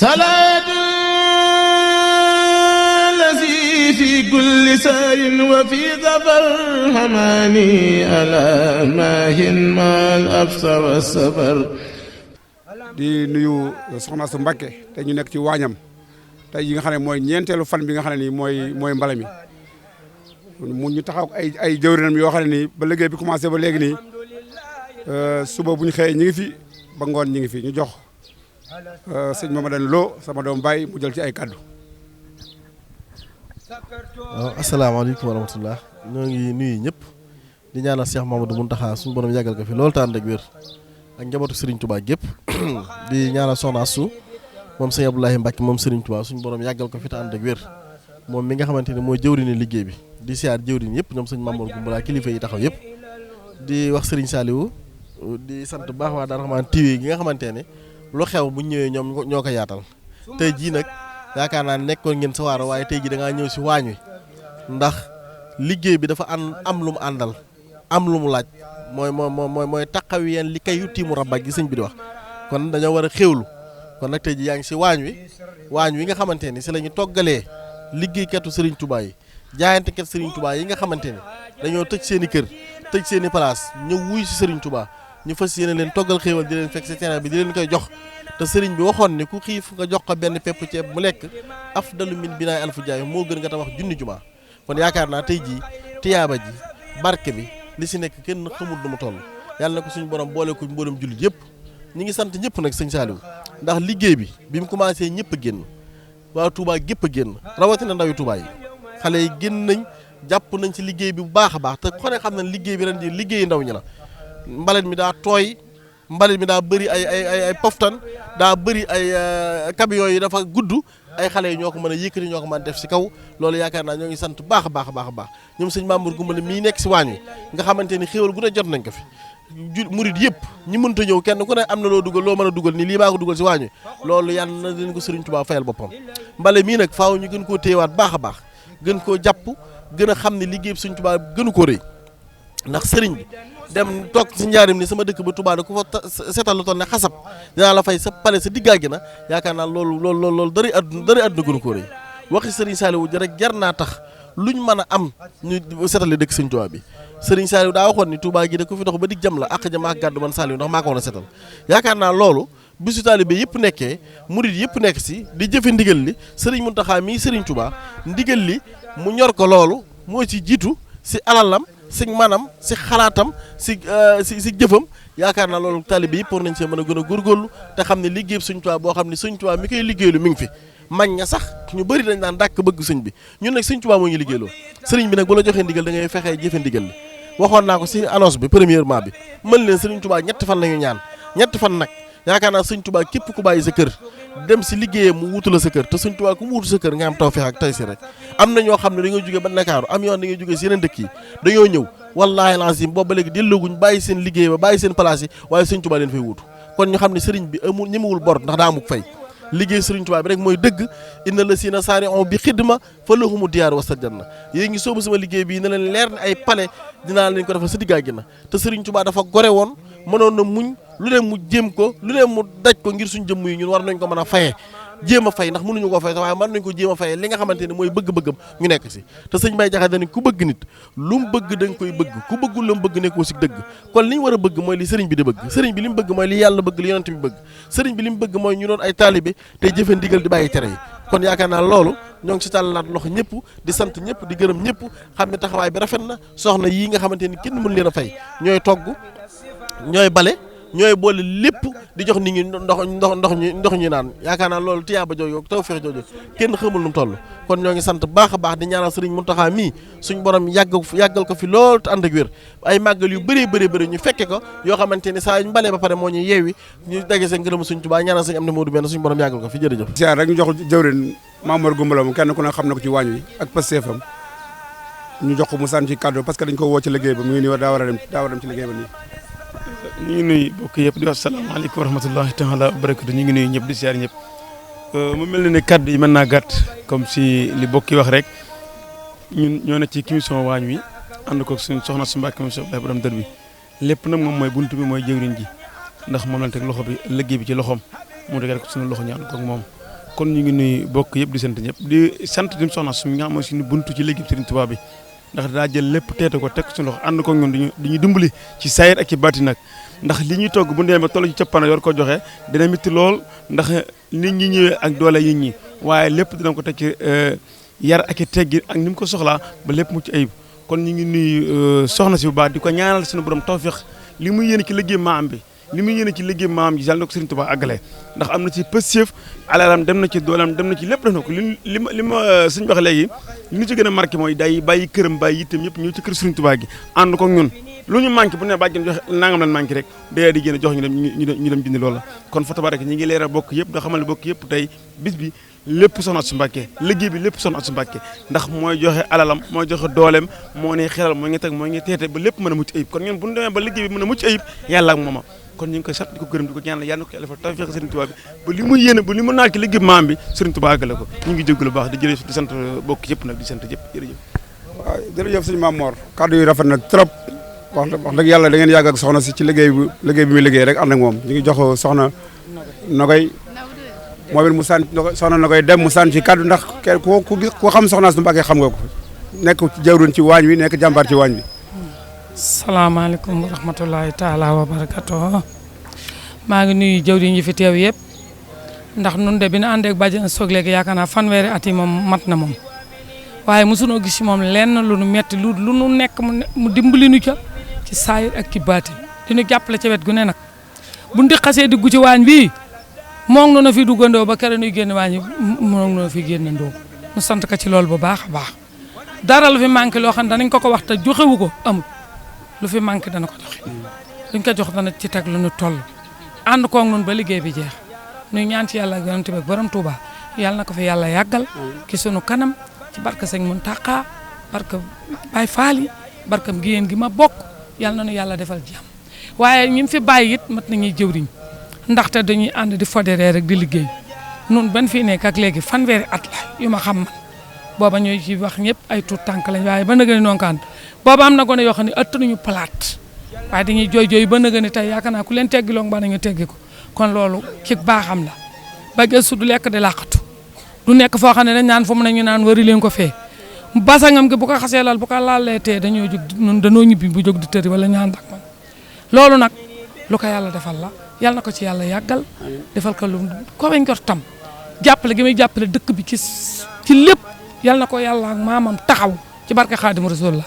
salaatu lazi fi kulli sayrin wa fi safar hamani ala maahin maal absa wa safar. di nuyu soxna su Mbàkke te ñu nekk ci waañam tey yi nga xam ne mooy ñeenteelu fan bi nga xam ne nii mooy mbale mi mu ñu taxaw ay jëwrinam yoo xam ne nii ba liggéey bi commencé ba léegi nii suba bu ñu xëyee ñi ngi fi ba ngoon ñi ngi fi ñu jox sëñ Mamadou Lo sama doom Baye mu jël ci ay kaddu. waaw asalaamaaleykum wa rahmatulah ñoo ngi nuyu ñëpp di ñaanal Cheikh Mamadou Mountakha suñu borom yàggal ko fi loolu tànn ak wér ak njabootu Serigne Touba gépp di ñaanal Soxna Astou moom sëñ Abdoulaye Mbacke moom Serigne Touba suñu borom yàggal ko fi tànn ak wér moom mi nga xamante ne mooy jëwriñu liggéey bi di siyaar jëwriñ yëpp ñoom sëñ Mamadou Goumbala kilifa yi taxaw yëpp di wax Serigne Saliou di sant bu baax waa Darou Rahmane TV gi nga xamante ne lu xew bu ñëwee ñoom ñoo ko yaatal tey jii nag yaakaar naa nekkoon ngeen sa waaro waaye tey jii da ngaa ñëw si waañ wi ndax liggéey bi dafa am lu mu àndal am lu mu laaj mooy taxaw yeen li kay tiimu rabba gi sëñ bi di wax kon dañoo war a xéwlu kon nag tey jii yaa ngi si waañ wi nga xamante ni si la ñu toggalee liggéeykatu Serigne Touba yi jaayantekat Serigne Touba yi nga xamante ni dañoo tëj seen i kër tëj seen i place ñëw wuy si Serigne Touba ñu fas yéene leen toggal xéewal di leen fekk si terrain bi di leen koy jox te Serigne bi waxoon ni ku xiif nga jox ko benn pepp ceeb mu lekk afdalu min binaay alfu jaay moo gën nga tabax junni jumaa kon yaakaar naa tey jii tiyaaba ji barke bi li si nekk kenn xamul nu mu toll yàlla na ko suñu borom boole ko mboolem jullit yëpp ñi ngi sant ñëpp nag sëñ Saliou ndax liggéey bi mu commencé ñëpp a génn waa Touba gépp a génn rawatina ndawi Touba yi xale yi génn nañ jàpp nañ ci liggéey bi bu baax a baax te xone xam nañ liggéey bi ren di liggéeyi ndaw ñi la mbalit mi daa tooy mbalit mi daa bëri ay poftan daa bëri ay camion yi dafa gudd ay xale yi ñoo ko mën a yëkkati ñoo ko mën a def si kaw loolu yaakaar naa ñoo ngi sant baax a baax a baax ñoom sëñ Mamour Goumbala mii nekk si waañ wi nga xamante ni xéewal gu ne jot nañ ko fi murid yëpp ñi mënta ñëw kenn ku ne am na loo dugal loo mën a dugal nii lii maa ko dugal si waañ wi loolu yàlla na leen ko Serigne Touba fayal boppam mbale mii nag faaw ñu gën koo téyewaat baax a baax gën koo jàpp gën a xam ne liggéey bi Serigne Touba gënu koo rëy ndax Serigne bi dem toog si njaarim ni sama dëkk ba Touba da ku fa seetal lu toll ne xasab dinaa la fay sa pale sa diggaa gi na yaakaar naa loolu dari àdduna gënu koo rëy waxi Serigne Saliou ji rek jar naa tax luñ mën a am ñu setale dëkk Serigne Touba bi Serigne Saliou daa waxoon ni Touba gi da ko fi dox ba dig jam la ak jam ak gàddu man Saliou ndax maa ko war a setal yaakaar naa loolu bisu taalibe yëpp nekkee murid yëpp nekk si di jëfe ndigal li Serigne Mountakha mii Serigne Touba ndigal li mu ñor ko loolu moo ci jiitu si alalam si manam si xalaatam si jëfam yaakaar naa loolu taalibe yëpp war nañ see mën a gën a góorgóorlu te xam ne liggéey Serigne Touba boo xam ne Serigne Touba mi koy liggéeylu mi ngi fi mag ña sax ñu bëri dañ daan dàkk bëgg sëñ bi ñun nag Serigne Touba moo ngi liggéeyloo Serigne bi nag bu la joxee ndigal da ngay fexee jëfe ndigal li waxoon naa ko si annonce bi premièrement bi mën leen Serigne Touba ñetti fan la ñu ñaan ñetti fan nag yaakaar naa Serigne Touba képp ku bàyyi sa kër dem si liggéeyam mu wutu la sa kër te Serigne Touba ku mu wutu sa kër nga am tawfeex ak taysiir rek am na ñoo xam ne dañoo jógee ba Ndakaaru am yoon dañoo jógee si yeneen dëkk yi dañoo ñëw wallaahi lazim boobu ba léegi dellooguñ bàyyi seen liggéey ba bàyyi seen place yi waaye Serigne Touba leen fay wutu kon ñu xam ne Serigne bi amul ñemewul bor ndax daa amuk fay liggéey Serigne Touba bi rek mooy dëgg inna la sina saari on bi xidma fa lahumu diyaar wasa janna yéen ngi soobu sama liggéey bii ne leen leer ne ay pale dinaa leen ko defal sa diggaa gi na te Serigne Touba dafa gore woon mënoon na muñ lu leen mu jéem ko lu leen mu daj ko ngir suñ jëmm yi ñun war nañ ko mën a faye jéem a fay ndax mënuñu ko fay waaye mën nañ ko jéem a fay li nga xamante ne mooy bëgg-bëggam ñu nekk si te sëñ Baye Jaxate dañ ku bëgg nit lu mu bëgg da nga koy bëgg ku bëggul lu mu bëgg nekkoo si dëgg kon li ñu war a bëgg mooy li sëriñ bi di bëgg sëriñ bi li mu bëgg mooy li yàlla bëgg li yonent bi bëgg sëriñ bi li mu bëgg mooy ñu doon ay taalibe tey jëfe ndigal di bàyyi tere yi kon yaakaar naa loolu ñoo ngi si tàllalaat loxo ñëpp di sant ñëpp di gërëm ñëpp xam ne taxawaay bi rafet na soxna yii nga xamante ni kenn mënu leen a fay ñooy togg ñooy bale ñooy boole lépp di jox nit ñi ndox ñu naan yaakaar naa loolu tiyaaba jooju tawfeex jooju kenn xamul nu mu toll kon ñoo ngi sant baax a baax di ñaanal Serigne Mountakha mii suñ borom yàggal ko fi lool te ànd ak wér ay màggal yu bëri ñu fekke ko yoo xamante ni saa ñu balee ba pare moo ñuy yeewi ñu dagge seen ngërëm suñ Tuubaa ñaanal sëñ am ne Moodu benn suñ borom yàggal ko fi jërëjëf siyaar rek ñu jox jëwrin Mamour Goumbala mu kenn ku ne xam na ko ci waañ wi ak pastéefam ñu jox ko mu sànni ci kàddu parce que dañ ko woo ci liggéey ba mu ngi nii daa war a dem ci liggéey ba nii ñu ngi nuyu bokk yëpp di wax salaamaaleykum wa rahmatullahi taala wa barakatu ñu ngi nuyu ñëpp di siyaar ñëpp mu mel ne kaddu yi mën naa gàtt comme si li bokk yi wax rek ñun ñoo ne ci commission waañ wi ànd ko suñu soxna su Mbàkke moom Cheikh borom dër bi lépp nag moom mooy buntu bi mooy jëwriñ ji ndax moom lañ teg loxo bi liggéey bi ci loxoom mu tegal ko suñu loxo ñu ànd ko ak moom kon ñu ngi nuyu bokk yëpp di sant ñëpp di sant dim soxna su nga xam ne suñu buntu ci liggéey Serigne Touba bi ndax daa jël lépp teete ko teg suñu loxo ànd ko ñun diñu dimbali ci saayir ak ci bàtti nag ndax li ñuy togg bu demee ba toll ci cëppana yor ko joxe dina métti lool ndax nit ñi ñëwee ak doole yi ñi waaye lépp dina ko teg ci yar ak i teggi ak ni mu ko soxlaa ba lépp mu ci ayib kon ñu ngi nuyu soxna si bu baax di ko ñaanal suñu borom tawfiq li muy yéene ci liggéey maam bi li muy yéene ci liggéey maam ji yàlla na ko Serigne Touba àggale ndax am na ci pëstéef alalam dem na ci doolam dem na ci lépp def na ko li ma suñ wax léegi li ñu ci gën a marqué mooy day bàyyi këram bàyyi yittam yëpp ñëw ci kër Serigne Touba gi ànd ko ñun lu ñu manqué bu ne bàjjen joxe nangam lan manqué rek day di génn jox ñu dem jëndi loolu la kon fa tabaraka ñi ngi leeral bokk yëpp da xamal ne bokk yëpp tey bis bi lépp soxna Astou Mbacké liggéey bi lépp soxna Astou Mbacké ndax mooy joxe alalam mooy joxe dooleem moo ne xelal moo ngi teg moo ngi teete ba lépp mën a mucc ayib kon ñun bu ñu demee ba liggéey bi mën a mucc ayib yàlla ak mooma kon ñu ngi koy sant di ko gërëm di ko ñaanal yàlla na ko yàlla defal tawfeex Serigne Touba bi ba li mu yéene ba li mu naal ci liggéey maam bi Serigne Touba àggale ko ñu ngi jégalu baax di jërëjëf di sant bokk yëpp nag di sant yëpp jërëjëf. waaw jërëjëf sëñ Mame Mor kaddu yi rafet na trop wax dëgg yàlla da ngeen yàgg ak soxna si ci liggéey bi muy liggéey rek ànd ak moom ñu ngi jox soxna Nogoy moom it mu sant soxna Nogoy dem mu sant ci kaddu ndax ku xam soxna Astou Mbacké xam nga ko nekk ci jawriñ ci waañ wi nekk jàmbaar ci waañ bi. salaamaaleykum wa rahmatulahi taala wa barakatuh maa ngi nuyu jawriñ yi fi teew yëpp ndax nun de bi na àndeek bàjjen soog léegi yaakaar naa fanweeri at yi moom mat na moom waaye mosunoo gis ci moom lenn lu nu metti lu nu nekk mu dimbali nu ca ci saayir ak ci baati di nu jàppale ca wet gu ne nag bu ndi xasee dugg ci waañ bii moom noonu fi duggandoo ba kere nuy génn waañ yi moom noonu fi génnandoo nu sant ko ci loolu bu baax a baax dara lu fi manqué loo xam ne danañ ko wax te joxewu ko amul lu fi manqué dana ko joxe luñ ko jox dana ci teg lu nu toll ànd koog noonu ba liggéey bi jeex nuy ñaan ci yàlla ak yonent bi ak borom Touba yàlla na ko fi yàlla yàggal ki sunu kanam ci barke Sëñ Mountakha barke Baye Fall yi barkam gi yéen gi ma bokk yàlla na nu yàlla defal jàmm waaye ñi fi bàyyi it mat nañuy jëwriñ ndaxte dañuy ànd di fodéré rek di liggéey nun ban fii nekk ak léegi fanweeri at la yu ma xam man booba ñooy ci wax ñëpp ay tuut tànk lañ waaye ba nëgëni noonu kaan booba am na gone yoo xam ne ëttanuñu palaat waaye dañuy jooy ba nëgëni tey yaakaar naa ku leen teggiloon ba nañu teggi ko kon loolu ci baaxam la ba gëstu du lekk di làqatu du nekk foo xam ne dañ naan fu mu ne ñu naan wari leen ko fee basangam gi bu ko xasee lal bu ko laalee tee dañoo jóg nun dañoo ñibbi bu jóg di tëri wala ñaan dak man loolu nag lu ko yàlla defal la yàlla na ko ci yàlla yàggal defal ko lu ko weñ ko tam jàppale gi muy jàppale dëkk bi ci lépp yàlla na ko yàlla ak maamam taxaw ci barke Xaadimu Rasuul la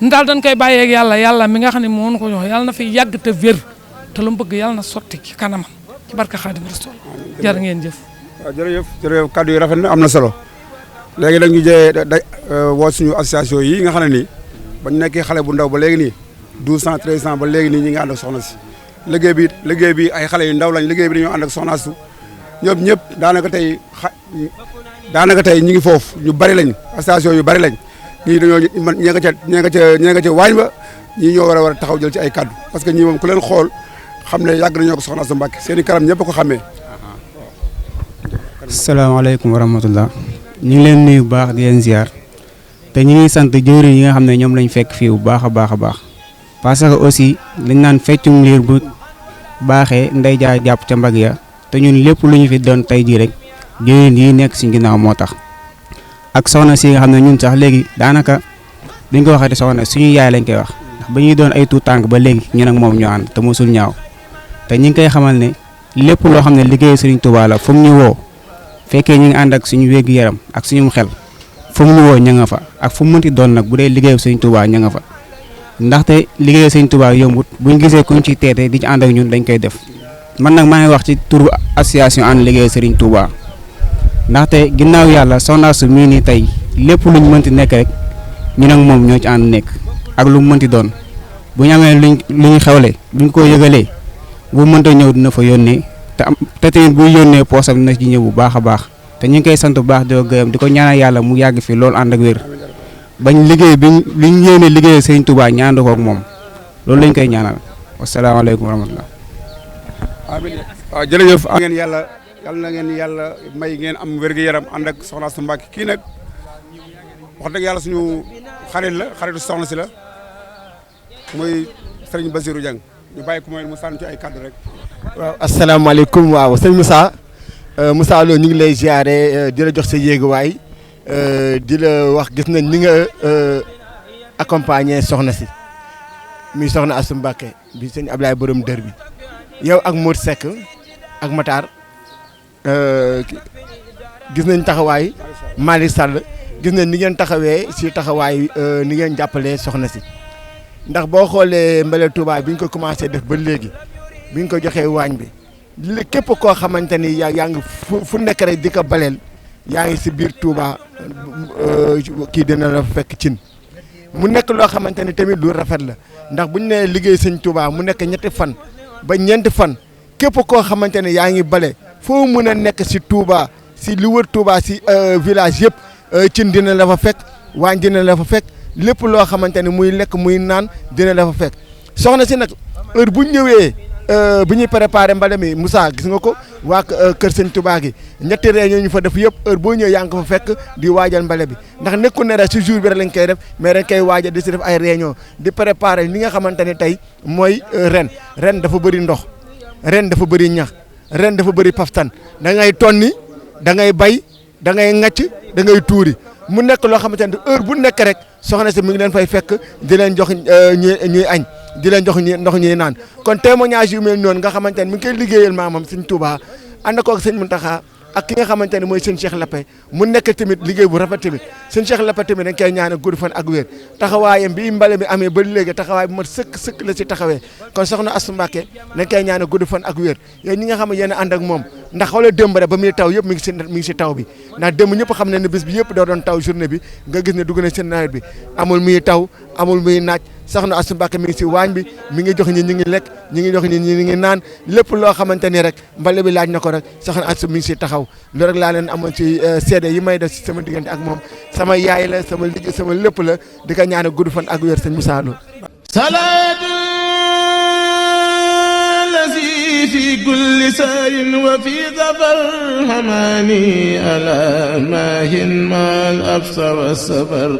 ndaal dañ koy bàyyeeg yàlla mi nga xam ne moo nu ko jox yàlla na fi yàgg te wér te lu mu bëgg yàlla na sotti ci kanamam ci barke Xaadimu Rasuul jërë ngeen jëf. waaw jërëjëf kaddu yi rafet na am na solo léegi nag ñu woo suñu association yi nga xam ne nii bañ nekkee xale bu ndaw ba léegi nii 12 ans 13 ans ba léegi nii ñi ngi ànd ak soxna si liggéey bi ay xale yu ndaw lañ liggéey bi dañoo ànd ak soxna Astou ñoom ñëpp daanaka tey ñu ngi foofu ñu bari lañ association yu bari lañ ñii dañoo ñee nga ca waañ ba ñii ñoo war a taxaw jël ci ay kaddu parce que ñii moom ku leen xool xam ne yàgg nañoo ko soxna Astou Mbacké seen i kanam ñëpp ko xamee. salaamaaleykum wa rahmatullah ñu ngi leen nuyu bu baax di leen ziar te ñu ngi sant jëwriñ yi nga xam ne ñoom lañ fekk fii bu baax a baax a baax parce que aussi dañ naan feccum liir bu baaxee ndey jaa jàpp ca mbag ya te ñun lépp lu ñu fi doon tey jii rek jëwriñ yi nekk si ginnaaw moo tax ak soxna si nga xam ne ñun sax léegi daanaka duñ ko waxati soxna suñu yaay lañ koy wax ndax ba ñuy doon ay tuut tànk ba léegi ñun ak moom ñoo ànd te mosul ñaaw te ñu ngi koy xamal ne lépp loo xam ne liggéey Serigne Touba la fu mu ñu woo fekkee ñu ngi ànd ak suñu wéegu yaram ak suñu xel fu mu ñu woo ña nga fa ak fu mu mënti doon nag bu dee liggéeyu Serigne Touba ña nga fa ndaxte liggéeyu Serigne Touba yombut buñ gisee kuñ ci teete di ci ànd ak ñun dañ koy def man nag maa ngi wax ci turu association ànd liggéeyu Serigne Touba ndaxte ginnaaw yàlla soxna Astou mii nii tey lépp luñ mënti nekk rek ñun ak moom ñoo ci ànd nekk ak lu mu mënti doon bu ñu amee lu ñu xewle buñ ko yëgalee bu mënta ñëw dina fa yónnee te tamit buy yónnee poosam dina ci ñëw bu baax a baax te ñu ngi koy sant bu baax di ko gërëm di ko ñaanal yàlla mu yàgg fi loolu ànd ak wér bañ liggéey li ñu yéene liggéey Serigne Touba ñu ànd ko ak moom loolu lañ koy ñaanal wasalaamaaleykum wa rahmatulah. amiin waaw jërëjëf am ngeen yàlla na ngeen yàlla may ngeen am wér-gu-yaram ànd ak soxna Astou Mbacké kii nag wax dëgg yàlla suñu xarit la xaritu soxna si la muy Serigne Bassirou Dieng ñu bàyyi ko mooy mu sànni ci ay kaddu rek. waaw asalaamaaleykum waaw sëñ Moussa Moussa Lo ñu ngi lay ziare di la jox sa yéeguwaay di la wax gis nañ ni nga accompagner soxna si muy soxna Astou Mbacké bi sëñ Ablaye borom dër bi yow ak Modou Seck ak Matar gis nañ taxawaay Malick Sall gis nañ ni ngeen taxawee si taxawaay ni ngeen jàppalee soxna si ndax boo xoolee Mbale Touba bi ñu ko commencé def ba léegi bi ñu ko joxee waañ bi li képp koo xamante ni yaa ngi fu nekk rek di ko baleel yaa ngi si biir Touba kii dina la fekk cin mu nekk loo xamante ni tamit lu rafet la ndax bu ñu nee liggéey sëñ Touba mu nekk ñetti fan ba ñeenti fan képp koo xamante ne yaa ngi bale foo mën a nekk si Touba si lu wër Touba si village yëpp cin dina la fa fekk waañ dina la fa fekk lépp loo xamante ne muy lekk muy naan dina la fa fekk soxna si nag heure bu ñëwee bi ñuy préparé mbale mi Moussa gis nga ko waa kër sëñ Touba gi ñetti réunion ñu fa def yëpp heure boo ñëwee yaa ngi ko fa fekk di waajal mbale bi ndax nekkul ne rek si jour bi rek lañ koy def mais dañ koy waajal di si def ay réunion di préparé li nga xamante ne tey mooy ren dafa bëri ndox ren dafa bëri ñax ren dafa bëri paftan da ngay tonni da ngay bay da ngay ŋacc da ngay tuuri mu nekk loo xamante ne heure bu nekk rek soxna si mi ngi leen fay fekk di leen jox ñuy añ di leen jox ndox ñuy naan kon témoignage yu mel noonu nga xamante ne mi ngi koy liggéeyal maamam sëñ Touba ànd ko ak sëñ Mountakha ak ki nga xamante ne mooy sëñ Cheikh Lappé mu nekk tamit liggéey bu rafet tamit sëñ Cheikh Lappé tamit dañ koy ñaanal gudd fan ak wér taxawaayam bi mbale mi amee ba léegi taxawaay bu mat sëkk la si taxawee kon soxna Astou Mbacké dañ koy ñaanal gudd fan ak wér yéen ñi nga xam ne yéen a ànd ak moom ndax xoolal démb rek ba muy taw yëpp mi ngi si taw bi ndax démb ñëpp xam ne ne bis bi yëpp da doon taw journée bi nga gis ne dugg na si nawet bi amul muy taw amul muy naaj soxna Astou Mbacké mi ngi si waañ bi mi ngi jox ñi ñi ngi lekk ñi ngi jox ñi ñi ngi naan lépp loo xamante ni rek mbale bi laaj na ko rek soxna Astou mi ngi si taxaw loolu rek laa leen amoon ci seede yi may def si sama diggante ak moom sama yaay la sama liggéey sama lépp la di ko ñaanal gudd fan ak wér sëñ Moussa Lo salaatu lazi fi kulli saarin wa fi safar hamani ala maahin mal absa wa safar